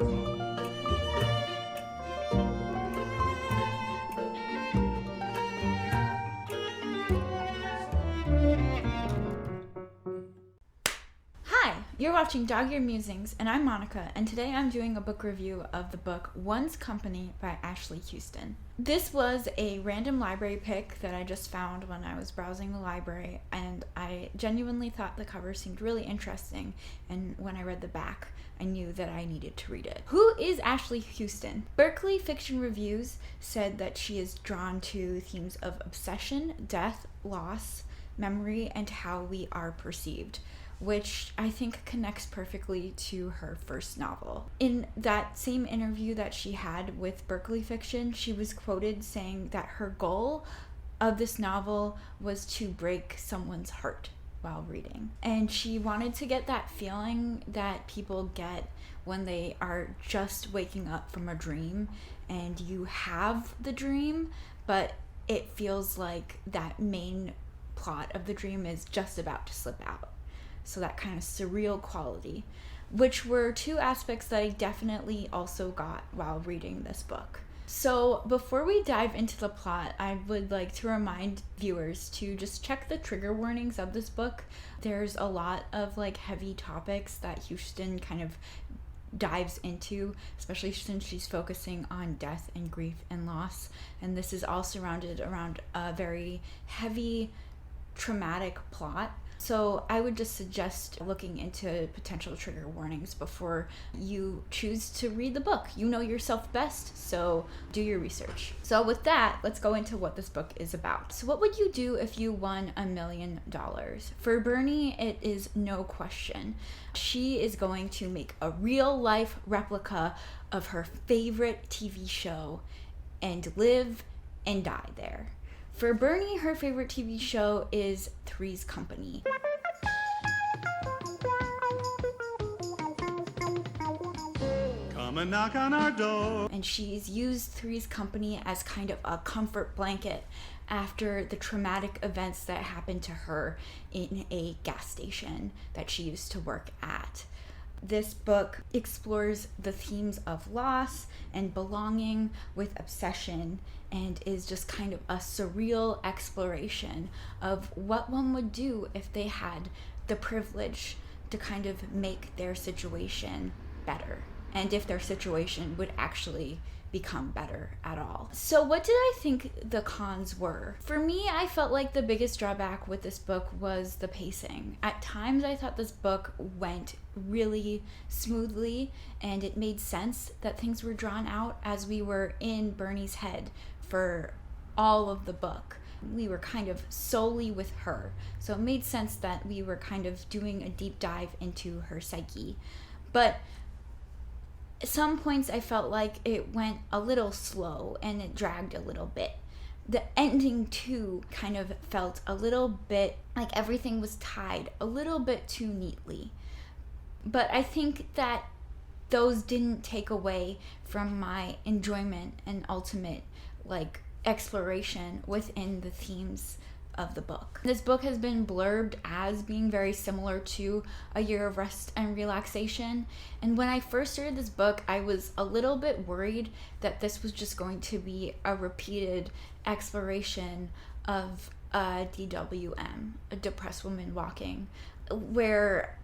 Hi, you're watching Dog-Eared Musings, and I'm Monika, and today I'm doing a book review of the book One's Company by Ashley Hutson. This was a random library pick that I just found when I was browsing the library, and I genuinely thought the cover seemed really interesting, and when I read the back, I knew that I needed to read it. Who is Ashley Hutson? Berkeley Fiction Reviews said that she is drawn to themes of obsession, death, loss, memory, and how we are perceived, which I think connects perfectly to her first novel. In that same interview that she had with Berkeley Fiction, she was quoted saying that her goal of this novel was to break someone's heart while reading. And she wanted to get that feeling that people get when they are just waking up from a dream and you have the dream, but it feels like that main plot of the dream is just about to slip out. So that kind of surreal quality, which were two aspects that I definitely also got while reading this book. So before we dive into the plot, I would like to remind viewers to just check the trigger warnings of this book. There's a lot of heavy topics that Hutson kind of dives into, especially since she's focusing on death and grief and loss. And this is all surrounded around a very heavy, traumatic plot. So I would just suggest looking into potential trigger warnings before you choose to read the book. You know yourself best, so do your research. So with that, let's go into what this book is about. So what would you do if you won $1 million? For Bernie, it is no question. She is going to make a real-life replica of her favorite TV show and live and die there. For Bernie, her favorite TV show is Three's Company. Come and knock on our door. And she's used Three's Company as kind of a comfort blanket after the traumatic events that happened to her in a gas station that she used to work at. This book explores the themes of loss and belonging with obsession, and is just kind of a surreal exploration of what one would do if they had the privilege to kind of make their situation better, and if their situation would actually become better at all. So what did I think the cons were? For me, I felt like the biggest drawback with this book was the pacing. At times I thought this book went really smoothly, and it made sense that things were drawn out as we were in Bernie's head for all of the book. We were kind of solely with her, so it made sense that we were kind of doing a deep dive into her psyche. But at some points I felt like it went a little slow and it dragged a little bit. The ending too kind of felt a little bit like everything was tied a little bit too neatly. But I think that those didn't take away from my enjoyment and ultimate exploration within the themes of the book. This book has been blurbed as being very similar to A Year of Rest and Relaxation, and when I first started this book, I was a little bit worried that this was just going to be a repeated exploration of DWM, a depressed woman walking, where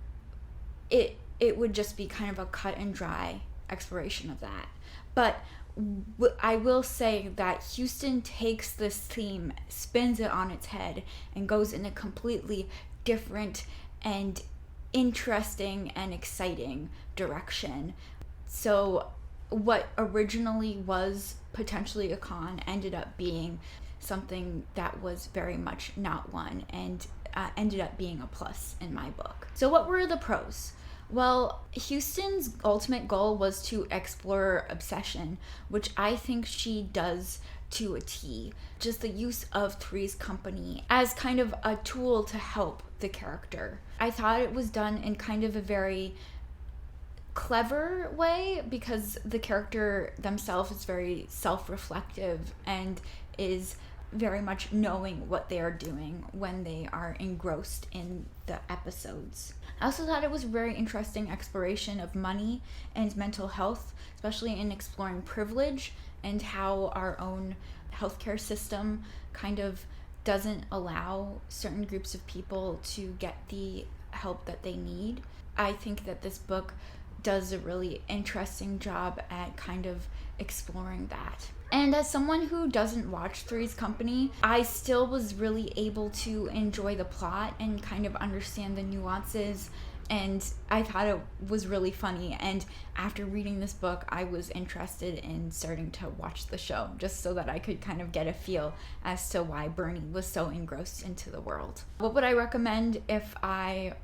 it would just be kind of a cut and dry exploration of that. But I will say that Hutson takes this theme, spins it on its head, and goes in a completely different and interesting and exciting direction. So what originally was potentially a con ended up being something that was very much not one, and ended up being a plus in my book. So what were the pros? Well, Huston's ultimate goal was to explore obsession, which I think she does to a T. Just the use of Three's Company as kind of a tool to help the character. I thought it was done in kind of a very clever way, because the character themselves is very self-reflective and is very much knowing what they are doing when they are engrossed in the episodes. I also thought it was a very interesting exploration of money and mental health, especially in exploring privilege and how our own healthcare system kind of doesn't allow certain groups of people to get the help that they need. I think that this book does a really interesting job at kind of exploring that. And as someone who doesn't watch Three's Company, I still was really able to enjoy the plot and kind of understand the nuances, and I thought it was really funny. And after reading this book, I was interested in starting to watch the show, just so that I could kind of get a feel as to why Bernie was so engrossed into the world. What would I recommend if I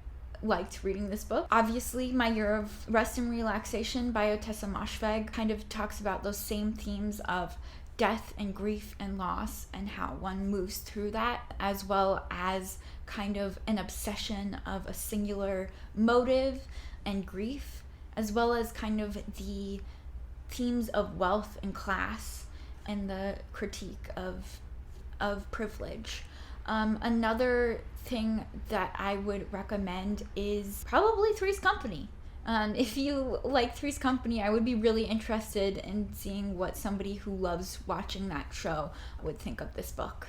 liked reading this book? Obviously, My Year of Rest and Relaxation by Otessa Moshfegh kind of talks about those same themes of death and grief and loss and how one moves through that, as well as kind of an obsession of a singular motive and grief, as well as kind of the themes of wealth and class and the critique of privilege. Another thing that I would recommend is probably Three's Company. If you like Three's Company, I would be really interested in seeing what somebody who loves watching that show would think of this book,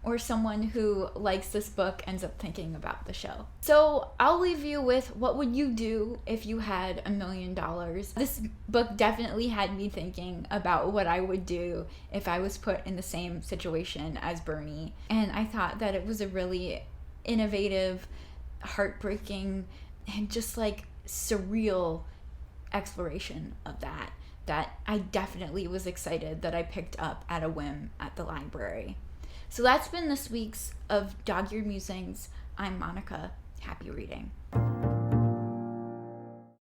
or someone who likes this book ends up thinking about the show. So I'll leave you with, what would you do if you had $1 million? This book definitely had me thinking about what I would do if I was put in the same situation as Bernie. And I thought that it was a really innovative, heartbreaking, and just like surreal exploration of that I definitely was excited that I picked up at a whim at the library. So that's been this week's of Dog-Eared Musings. I'm Monika. Happy reading.